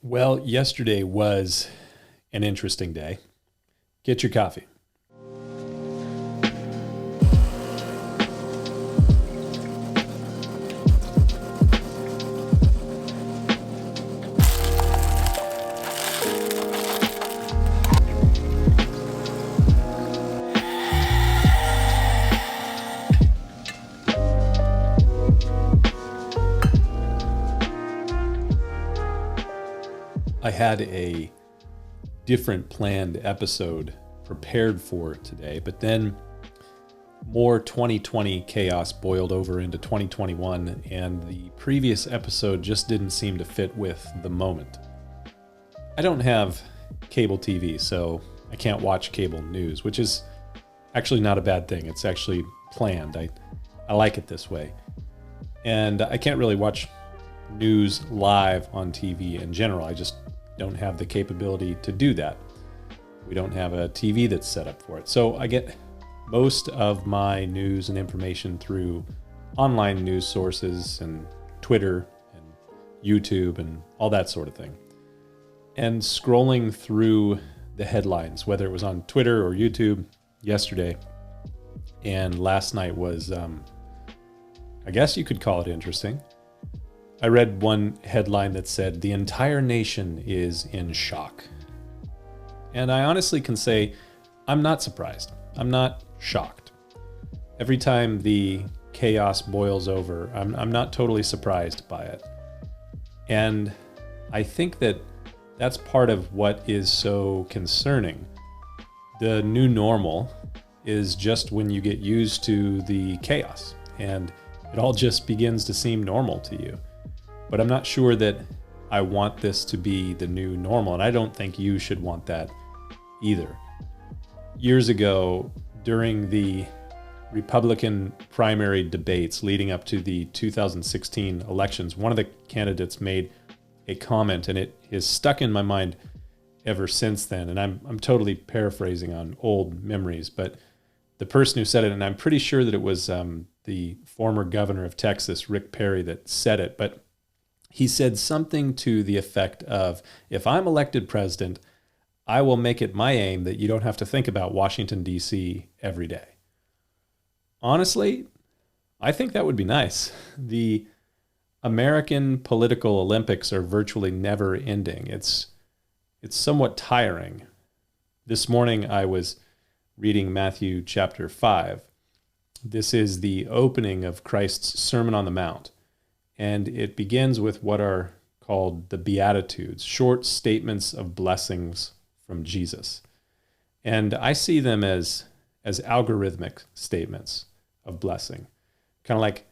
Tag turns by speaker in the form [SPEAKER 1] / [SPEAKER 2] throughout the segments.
[SPEAKER 1] Well, yesterday was an interesting day. Get your coffee. I had a different planned episode prepared for today, but then more 2020 chaos boiled over into 2021, and the previous episode just didn't seem to fit with the moment. I don't have cable TV, so I can't watch cable news, which is actually not a bad thing. It's actually planned. I like it this way. And I can't really watch news live on TV in general. I just don't have the capability to do that. We don't have a TV that's set up for it. So I get most of my news and information through online news sources and Twitter and YouTube and all that sort of thing. And scrolling through the headlines, whether it was on Twitter or YouTube yesterday and last night was, I guess you could call it interesting. I read one headline that said, "The entire nation is in shock." And I honestly can say, I'm not surprised. I'm not shocked. Every time the chaos boils over, I'm not totally surprised by it. And I think that that's part of what is so concerning. The new normal is just when you get used to the chaos and it all just begins to seem normal to you. But I'm not sure that I want this to be the new normal, and I don't think you should want that either. Years ago, during the Republican primary debates leading up to the 2016 elections, one of the candidates made a comment, and it is stuck in my mind ever since then. And I'm totally paraphrasing on old memories, but the person who said it, and I'm pretty sure that it was the former governor of Texas, Rick Perry, that said it, but he said something to the effect of, "If I'm elected president, I will make it my aim that you don't have to think about Washington, D.C. every day." Honestly, I think that would be nice. The American political Olympics are virtually never ending. It's somewhat tiring. This morning I was reading Matthew chapter 5. This is the opening of Christ's Sermon on the Mount. And it begins with what are called the Beatitudes, short statements of blessings from Jesus. And I see them as algorithmic statements of blessing, kind of like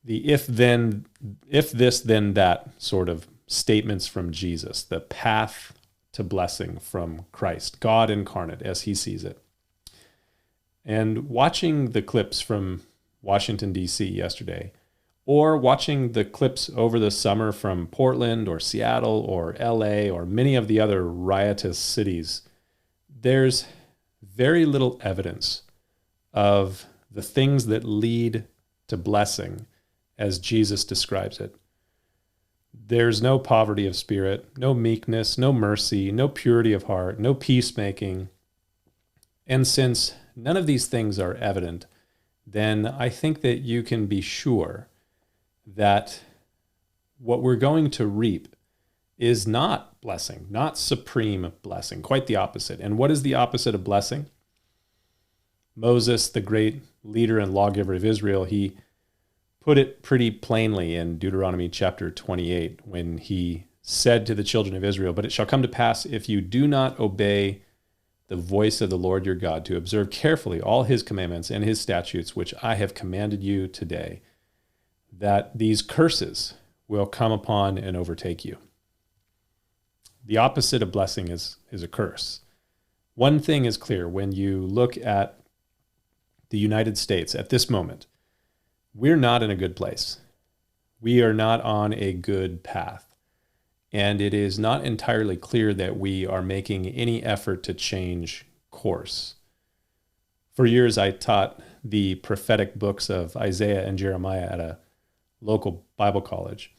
[SPEAKER 1] the if this, then that sort of statements from Jesus, the path to blessing from Christ, God incarnate as he sees it. And watching the clips from Washington, D.C. yesterday, or watching the clips over the summer from Portland or Seattle or LA or many of the other riotous cities, there's very little evidence of the things that lead to blessing as Jesus describes it. There's no poverty of spirit, no meekness, no mercy, no purity of heart, no peacemaking. And since none of these things are evident, then I think that you can be sure that what we're going to reap is not blessing, not supreme blessing, quite the opposite. And what is the opposite of blessing? Moses, the great leader and lawgiver of Israel, he put it pretty plainly in Deuteronomy chapter 28 when he said to the children of Israel, "But it shall come to pass if you do not obey the voice of the Lord your God to observe carefully all his commandments and his statutes, which I have commanded you today, that these curses will come upon and overtake you." The opposite of blessing is a curse. One thing is clear when you look at the United States at this moment, we're not in a good place. We are not on a good path. And it is not entirely clear that we are making any effort to change course. For years, I taught the prophetic books of Isaiah and Jeremiah at a local Bible college.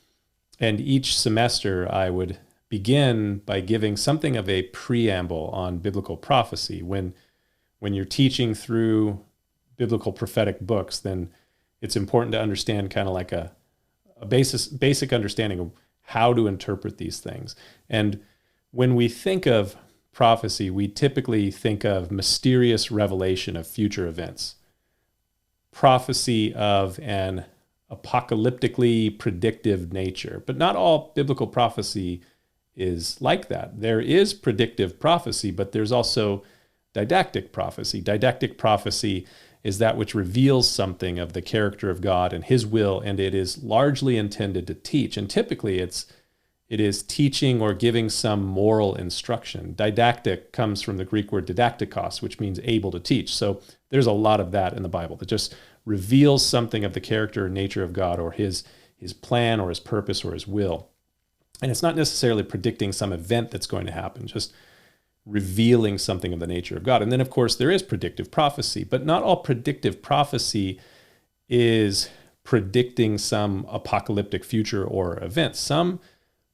[SPEAKER 1] And each semester, I would begin by giving something of a preamble on biblical prophecy. When you're teaching through biblical prophetic books, then it's important to understand kind of like a basic understanding of how to interpret these things. And when we think of prophecy, we typically think of mysterious revelation of future events, prophecy of an apocalyptically predictive nature. But not all biblical prophecy is like that. There is predictive prophecy, but there's also didactic prophecy. Didactic prophecy is that which reveals something of the character of God and his will, and it is largely intended to teach. And typically it is teaching or giving some moral instruction. Didactic comes from the Greek word didaktikos, which means able to teach. So there's a lot of that in the Bible that just reveals something of the character and nature of God, or his plan or his purpose or his will. And it's not necessarily predicting some event that's going to happen, just revealing something of the nature of God. And then, of course, there is predictive prophecy, but not all predictive prophecy is predicting some apocalyptic future or event. Some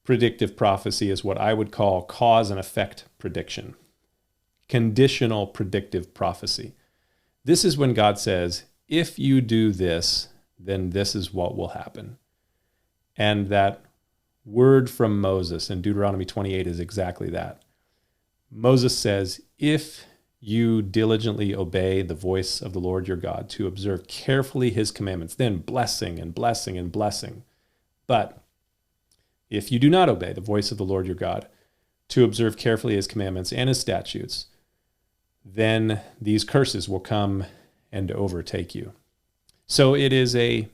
[SPEAKER 1] predictive prophecy is what I would call cause and effect prediction, conditional predictive prophecy. This is when God says, if you do this, then this is what will happen. And that word from Moses in Deuteronomy 28 is exactly that. Moses says, if you diligently obey the voice of the Lord your God to observe carefully his commandments, then blessing and blessing and blessing. But if you do not obey the voice of the Lord your God to observe carefully his commandments and his statutes, then these curses will come and overtake you. So it is a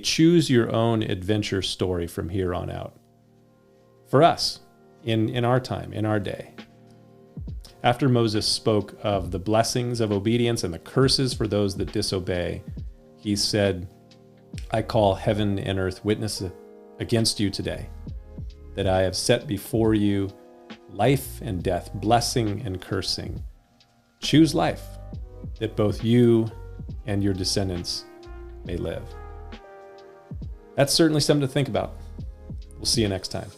[SPEAKER 1] choose your own adventure story from here on out. For us, in our time, in our day. After Moses spoke of the blessings of obedience and the curses for those that disobey, he said, I call heaven and earth witness against you today, that I have set before you life and death, blessing and cursing. Choose life, that both you and your descendants may live. That's certainly something to think about. We'll see you next time.